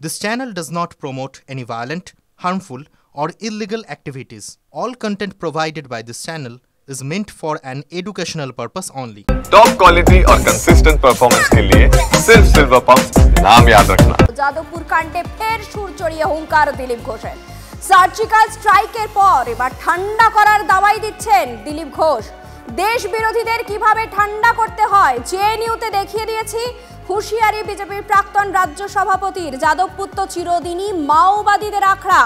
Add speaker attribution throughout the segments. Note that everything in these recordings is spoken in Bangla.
Speaker 1: This channel does not promote any violent, harmful, or illegal activities. All content provided by this channel is meant for an educational purpose only.
Speaker 2: Top quality और कंसिस्टेंट परफॉर्मेंस के लिए सिर्फ सिल्वर पंप्स नाम याद रखना।
Speaker 3: যাদবপুর কাণ্ডে ফের সুর চড়িয়ে হুঙ্কার দিলীপ ঘোষের। সার্জিক্যাল স্ট্রাইকের পর এবার ঠান্ডা করার দাওয়াই দিচ্ছেন দিলীপ ঘোষ। দেশ বিরোধীদের কিভাবে ঠান্ডা করতে হয় জেএনইউতে দেখিয়ে দিয়েছি। হুঁশিয়ারি বিজেপির প্রাক্তন রাজ্য সভাপতির। যাদবপুর তো চিরদিনই মাওবাদীদের আখড়া।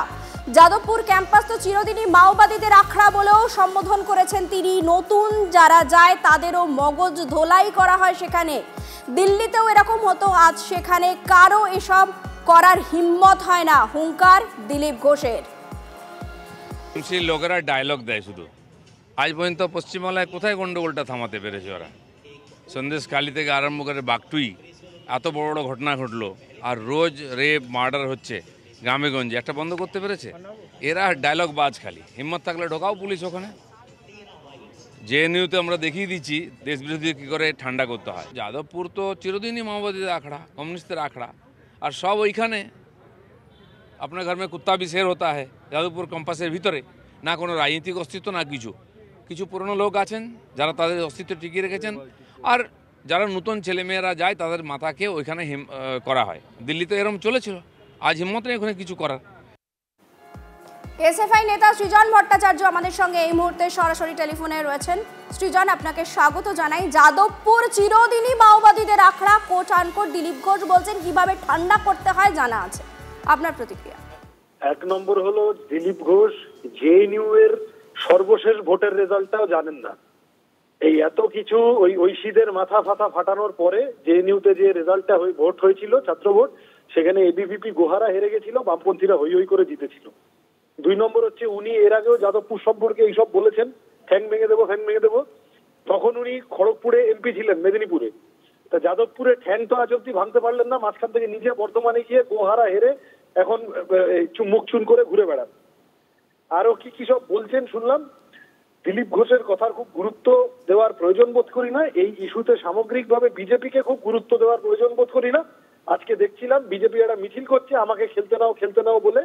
Speaker 3: যাদবপুর ক্যাম্পাস তো চিরদিনই মাওবাদীদের আখড়া বলেও সম্বোধন করেছেন তিনি। নতুন যারা যায় তাদেরও মগজ ধোলাই করা হয় সেখানে। দিল্লিতেও এরকম হতো, আজ সেখানে কারো এসব করার হিম্মত হয় না। হুঙ্কার দিলীপ ঘোষের।
Speaker 4: লোকেরা ডায়লগ দেয় শুধু। আজ পর্যন্ত পশ্চিমবাংলায় কোথায় গন্ডগোলটা থামাতে পেরেছে ওরা? সন্দেশখালী থেকে আরম্ভ করে বাগটুই এত বড় বড় ঘটনা ঘটলো, আর রোজ রেপ মার্ডার হচ্ছে গ্রামেগঞ্জে, একটা বন্ধ করতে পেরেছে? এরা ডায়লগ বাজ, খালি হিম্মত থাকলে ঢোকাও পুলিশ ওখানে। জেএনইউতে আমরা দেখিয়ে দিচ্ছি দেশ বিরোধী কী করে ঠান্ডা করতে হয়। যাদবপুর তো চিরদিনই মাওবাদীদের আখড়া, কমিউনিস্টদের আখড়া, আর সব ওইখানে। আপনার ঘর মে কুত্তা भी शेर होता है। যাদবপুর ক্যাম্পাসের ভিতরে না কোনো রাজনৈতিক অস্তিত্ব না কিছু। কিছু পুরনো লোক আছেন যারা তাদের অস্তিত্ব টিকিয়ে রেখেছেন, আর যারা নতুন ছেলেমেয়েরা যায় তাদের মাথাকে ওইখানে করা হয়। দিল্লিতে এরকম চলেছিল, আজ হিম্মত নেই ওখানে কিছু করার।
Speaker 3: এসএফআই নেতা সৃজন ভট্টাচার্য আমাদের সঙ্গে এই মুহূর্তে সরাসরি টেলিফোনে রয়েছেন। সৃজন, আপনাকে স্বাগত জানাই। যাদবপুর চিরদিনই মাওবাদীদের আখড়া, কোট আনকোট দিলীপ ঘোষ বলছেন কিভাবে ঠান্ডা করতে হয় জানা আছে। আপনার প্রতিক্রিয়া?
Speaker 5: এক নম্বর হলো, দিলীপ ঘোষ জেএনইউ এর সর্বশেষ ভোটের রেজাল্টটাও জানেন না। এই এত কিছু ওই ঐশীদের মাথা ফাটানোর পরে জেএনইউতে যে রেজাল্টটা ভোট হয়েছিল, ছাত্র ভোট, সেখানে এবিভিপি গোহারা হেরে গেছিল, বামপন্থীরা হই হই করে জিতেছিল। দুই নম্বর হচ্ছে, উনি এর আগেও যাদবপুর সম্পর্কে এইসব বলেছেন, ঠ্যাং ভেঙে দেবো, ঠ্যাং ভেঙে দেবো। তখন উনি খড়গপুরে এমপি ছিলেন, মেদিনীপুরে। তা যাদবপুরে ঠ্যাং তো আজ অব্দি ভাঙতে পারলেন না, মাঝখান থেকে নিজে বর্ধমানে গিয়ে গোহারা হেরে এখন মুখ চুন করে ঘুরে বেড়ান। আরো কি সব বলছেন শুনলাম। দিলীপ ঘোষের কথার খুব গুরুত্ব দেওয়ার প্রয়োজন বোধ করি না। এই ইস্যুতে সামগ্রিকভাবে বিজেপিকে খুব গুরুত্ব দেওয়ার প্রয়োজন বোধ করি না। আজকে দেখছিলাম বিজেপি একটা মিছিল করছে, আমাকে খেলতে নাও বলে।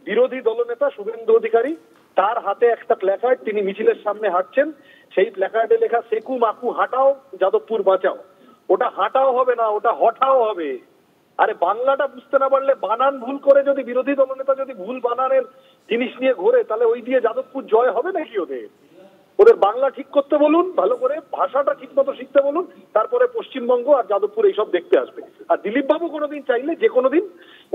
Speaker 5: বিরোধী দলনেতা শুভেন্দু অধিকারী, তার হাতে একটা প্ল্যাকার্ড, তিনি মিছিলের সামনে হাঁটছেন। সেই প্ল্যাকার্ডে লেখা সেকু মাকু হাঁটাও যাদবপুর বাঁচাও। ওটা হাঁটাও হবে না, ওটা হঠাও হবে। আরে বাংলাটা বুঝতে না পারলে, বানান ভুল করে যদি বিরোধী দলনেতা যদি ভুল বানানের জিনিস নিয়ে ঘোরে, তাহলে ওই দিয়ে যাদবপুর জয় হবে নাকি? ওদের বাংলা ঠিক করতে বলুন, ভালো করে ভাষাটা ঠিক মতো শিখতে বলুন, তারপরে পশ্চিমবঙ্গ আর যাদবপুর এইসব দেখতে আসবে। আর দিলীপ বাবু কোনোদিন চাইলে, যে কোনো দিন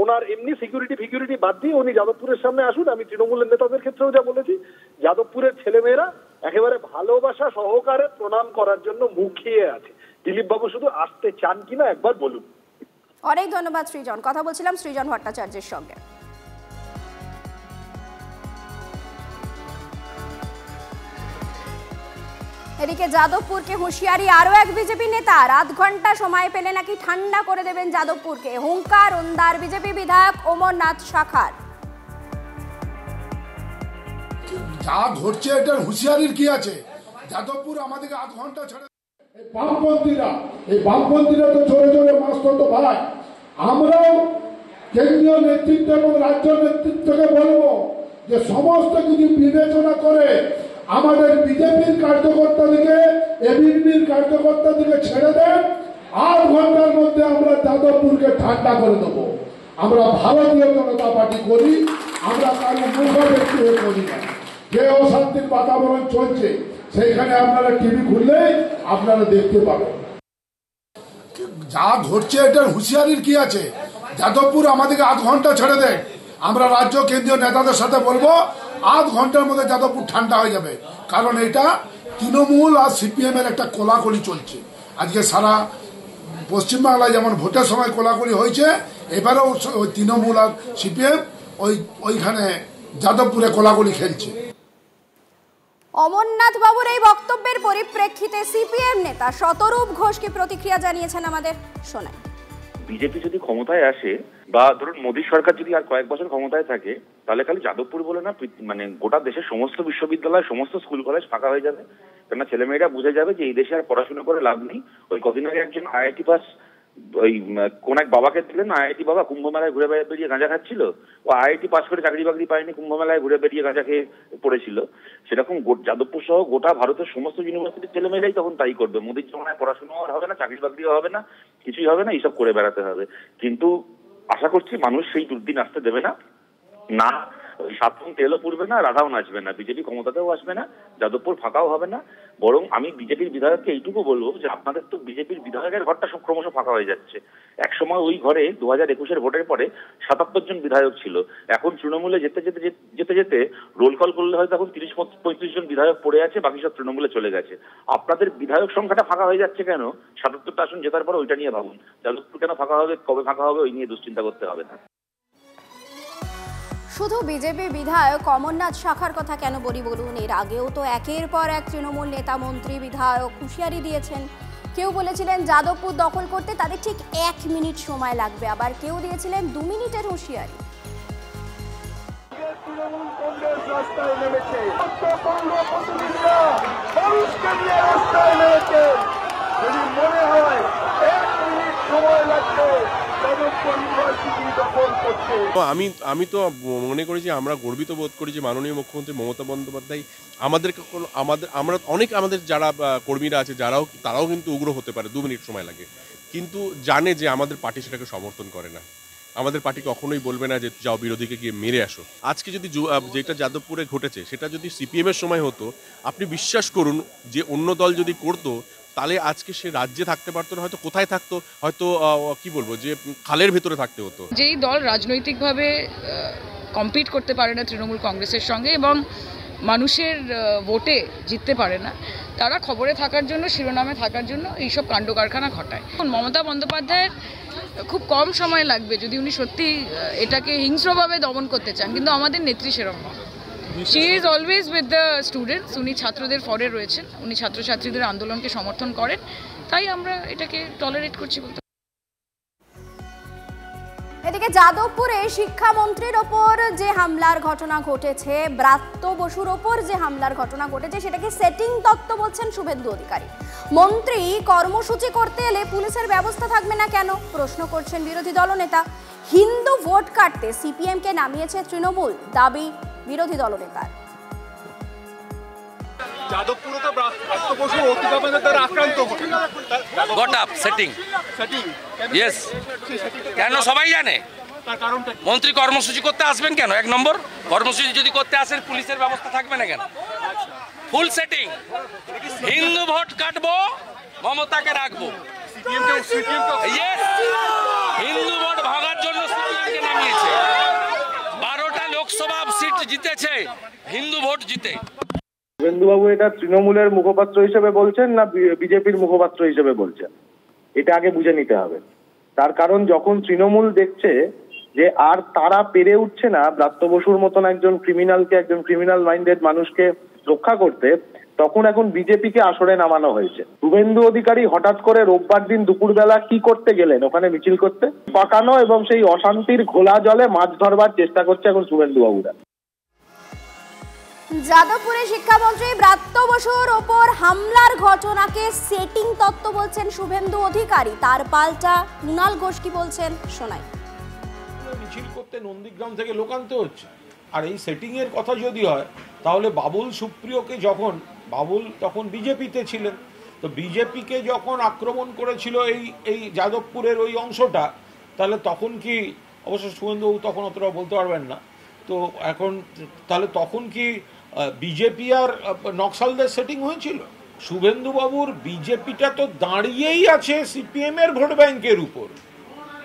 Speaker 5: ওনার এমনি সিকিউরিটি বাদ দিয়ে উনি যাদবপুরের সামনে আসুন। আমি তৃণমূলের নেতাদের ক্ষেত্রেও যা বলেছি, যাদবপুরের ছেলেমেয়েরা একেবারে ভালোবাসা সহকারে প্রণাম করার জন্য মুখিয়ে আছে। দিলীপ বাবু শুধু আসতে চান কিনা একবার বলুন।
Speaker 3: অনেক ধন্যবাদ সৃজন। কথা বলছিলাম সৃজন ভট্টাচার্যের সঙ্গে। এদিকে যাদবপুরকে হুঁশিয়ারি আরো এক বিজেপি নেতার। আধ ঘন্টা সময় পেলে নাকি ঠান্ডা করে দেবেন যাদবপুরকে। হুঙ্কার ওন্দার বিজেপি বিধায়ক অমরনাথ শাখার।
Speaker 6: যা ঘটছে এটার হুঁশিয়ারির কি আছে? যাদবপুর আমাদেরকে আধ ঘন্টা ছেড়ে, বামপন্থীরা তো জোরে জোরে মাস্ত ভাই। আমরাও কেন্দ্রীয় নেতৃত্ব এবং রাজ্য নেতৃত্বকে বলবো যে সমস্ত কিছু বিবেচনা করে আমাদের বিজেপির কার্যকর্তাদিকে, এবিভিপির কার্যকর্তাদিকে ছেড়ে দেন। আধ ঘন্টার মধ্যে আমরা যাদবপুরকে ঠান্ডা করে দেবো। আমরা ভারতীয় জনতা পার্টি করি, আমরা কারো মুখাপেক্ষি হয়ে করি না। যে অশান্তির বাতাবরণ চলছে সেইখানে আপনারা টিভি খুললেই আপনারা দেখতে পাবেন। যা ঘটছে এটার হুঁশিয়ারির কি আছে? যাদবপুর আমাদেরকে আধ ঘন্টা ছেড়ে দেয়। আমরা রাজ্য কেন্দ্রীয় নেতাদের সাথে বলবো আধ ঘন্টার মধ্যে যাদবপুর ঠান্ডা হয়ে যাবে। কারণ এটা তৃণমূল আর সিপিএম এর একটা কোলাকুলি চলছে। আজকে সারা পশ্চিমবাংলায় যেমন ভোটের সময় কোলাকুলি হয়েছে, এবারেও ওই তৃণমূল আর সিপিএম ওইখানে যাদবপুরে কোলাকুলি খেলছে।
Speaker 3: অমরনাথ বাবুর এই বক্তব্যের পরিপ্রেক্ষিতে সিপিএম নেতা শতরূপ ঘোষকে প্রতিক্রিয়া জানিয়েছেন আমাদের। শোনাই।
Speaker 7: বিজেপি যদি ক্ষমতায় আসে, বা ধরুন মোদী সরকার যদি আর কয়েক বছর ক্ষমতায় থাকে, তাহলে খালি যাদবপুর বলে না, মানে গোটা দেশের সমস্ত বিশ্ববিদ্যালয়, সমস্ত স্কুল কলেজ ফাঁকা হয়ে যাবে। কেননা ছেলেমেয়েরা বুঝে যাবে যে এই দেশে আর পড়াশোনা করে লাভ নেই। ওই কদিন আগে একজন আইআইটি পাস ওই কোন এক বাবাকে দিলেন আইআইটি বাবা, কুম্ভ মেলায় ঘুরে বেরিয়ে গাঁজা খাচ্ছিল। ও আইআইটি পাস করে চাকরি বাকরি পায়নি, কুম্ভ মেলায় ঘুরে বেরিয়ে গাঁজা খেয়ে পড়েছিল। সেরকম যাদবপুর সহ গোটা ভারতের সমস্ত ইউনিভার্সিটির ছেলেমেয়েরাই তখন তাই করবে। মোদির জমানায় পড়াশোনাও আর হবে না, চাকরি বাকরিও হবে না, কিছুই হবে না, এইসব করে বেড়াতে হবে। কিন্তু আশা করছি মানুষ সেই দুর্দিন আসতে দেবে না। না সাতক্ষণ তেলও পুড়বে না, রাধাও নাচবে না, বিজেপি ক্ষমতাতেও আসবে না, যাদবপুর ফাঁকাও হবে না। বরং আমি বিজেপির বিধায়ককে এইটুকু বলবো যে আপনাদের তো বিজেপির বিধায়কের ঘরটা সব ক্রমশ ফাঁকা হয়ে যাচ্ছে। একসময় ওই ঘরে 2021-এর ভোটের পরে 77 জন বিধায়ক ছিল। এখন তৃণমূলে যেতে যেতে যেতে যেতে রোল কল করলে হয়তো এখন 30-35 জন বিধায়ক পড়ে আছে, বাকি সব তৃণমূলে চলে গেছে। আপনাদের বিধায়ক সংখ্যাটা ফাঁকা হয়ে যাচ্ছে কেন? 77টা আসন জেতার পরে ওইটা নিয়ে ভাবুন। যাদবপুর কেন ফাঁকা হবে, কবে ফাঁকা হবে, ওই নিয়ে দুশ্চিন্তা করতে হবে না।
Speaker 3: শুধু বিজেপি বিধায়ক অমরনাথ শাখার কথা কেন বলি বলুন, এর আগেও তো একের পর এক তৃণমূল নেতা মন্ত্রী বিধায়ক হুঁশিয়ারি দিয়েছেন। কেউ বলেছিলেন যাদবপুর দখল করতে তাদের ঠিক 1 মিনিট সময় লাগবে, আবার কেউ দিয়েছিলেন 2 মিনিটের হুঁশিয়ারি।
Speaker 8: আমি তো মনে করি যে আমরা গর্বিত বোধ করি যে মাননীয় মুখ্যমন্ত্রী মমতা বন্দ্যোপাধ্যায় আমরা আমাদের যারা কর্মীরা আছে তারাও কিন্তু উগ্র হতে পারে, 2 মিনিট সময় লাগে, কিন্তু জানে যে আমাদের পার্টি সেটাকে সমর্থন করে না। আমাদের পার্টি কখনোই বলবে না যে যাও বিরোধীকে গিয়ে মেরে আসো। আজকে যদি যেটা যাদবপুরে ঘটেছে সেটা যদি সিপিএমের সময় হতো, আপনি বিশ্বাস করুন যে অন্য দল যদি করতো তাহলে আজকে সে রাজ্যে থাকতে পারতো না, হয়তো কোথায় থাকতো, হয়তো কি বলবো যে খালের ভেতরে থাকতে হতো।
Speaker 9: যেই দল রাজনৈতিকভাবে কম্পিট করতে পারে না তৃণমূল কংগ্রেসের সঙ্গে এবং মানুষের ভোটে জিততে পারে না, তারা খবরে থাকার জন্য, শিরোনামে থাকার জন্য এইসব কাণ্ড কারখানা ঘটায়। মমতা বন্দ্যোপাধ্যায়ের খুব কম সময় লাগবে যদি উনি সত্যি এটাকে হিংস্রভাবে দমন করতে চান, কিন্তু আমাদের নেত্রী সেরকম নয়। She is always with the students. উনি ছাত্রদের ফরে রয়েছেন, উনি ছাত্রছাত্রীদের আন্দোলনকে সমর্থন করেন, তাই আমরা এটাকে টলারেট করছি বলতে।
Speaker 3: এদিকে যাদবপুরে শিক্ষামন্ত্রীর ওপর যে হামলার ঘটনা ঘটেছে, ব্রাত্য বসুর ওপর যে হামলার ঘটনা ঘটেছে, সেটাকে সেটিং তত্ত্ব বলছেন শুভেন্দু অধিকারী। মন্ত্রী কর্মসূচি করতে এলে পুলিশের ব্যবস্থা থাকবে না কেন প্রশ্ন করছেন বিরোধী দলনেতা। হিন্দু ভোট কাটতে সিপিএমকে নামিয়েছে তৃণমূল, দাবি বিরোধী দলনেতার।
Speaker 10: যাদবপুরে তো ব্রাত্য বসু অতিবাদের দ্বারা আক্রান্ত হয়।
Speaker 11: গট আপ সেটিং ইয়েস, কেন সবাই জানে। মন্ত্রী কর্মসূচি করতে আসবেন কেন? 1 নম্বর, কর্মসূচি যদি করতে আসেন পুলিশের ব্যবস্থা থাকবে না কেন? ফুল সেটিং। হিন্দু ভোট কাটবো, মমতাকে রাখবো। হিন্দু ভোট ভাগার জন্য সিপিএমকে নামিয়েছে। 12টা লোকসভা সিট জিতেছে হিন্দু ভোট জিতে।
Speaker 5: শুভেন্দুবাবু এটা তৃণমূলের মুখপাত্র হিসেবে বলছেন না বিজেপির মুখপাত্র হিসেবে বলছেন, এটা আগে বুঝে নিতে হবে। তার কারণ যখন তৃণমূল দেখছে যে আর তারা পেরে উঠছে না ব্রাত্য বসুর মতন একজন ক্রিমিনালকে, একজন ক্রিমিনাল মাইন্ডেড মানুষকে রক্ষা করতে, তখন এখন বিজেপিকে আসরে নামানো হয়েছে। শুভেন্দু অধিকারী হঠাৎ করে রোববার দিন দুপুরবেলা কি করতে গেলেন? ওখানে মিছিল করতে, পাকানো এবং সেই অশান্তির ঘোলা জলে মাছ ধরবার চেষ্টা করছে এখন শুভেন্দুবাবুরা।
Speaker 3: যাদবপুরে শিক্ষামন্ত্রী ব্রাত্য বসুর ওপর হামলার ঘটনাকে সেটিং তত্ত্ব বলছেন শুভেন্দু অধিকারী। তার পাল্টা কুণাল ঘোষ কি বলছেন শোনাই।
Speaker 10: মিছিল করতে নন্দীগ্রাম থেকে লোক আনতে হচ্ছে। আর এই সেটিং এর কথা যদি হয় তাহলে বাবুল সুপ্রিয়কে যখন, বাবুল তখন বিজেপিতে ছিলেন, তো বিজেপিকে যখন আক্রমণ করেছিল এই যাদবপুরের ওই অংশটা, তাহলে তখন কি, অবশ্য শুভেন্দুবাবু তখন অতটা বলতে পারবেন না, তো এখন তাহলে তখন কি বিজেপি আর নকশালদের সেটিং হয়েছিল? শুভেন্দুবাবুর বিজেপিটা তো দাঁড়িয়েই আছে সিপিএম এর ভোট ব্যাংকের উপর,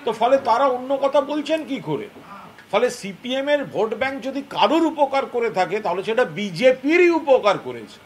Speaker 10: তো ফলে তারা অন্য কথা বলছেন কি করে? ফলে সিপিএম এর ভোট ব্যাংক যদি কারোর উপকার করে থাকে তাহলে সেটা বিজেপিরই উপকার করেছে।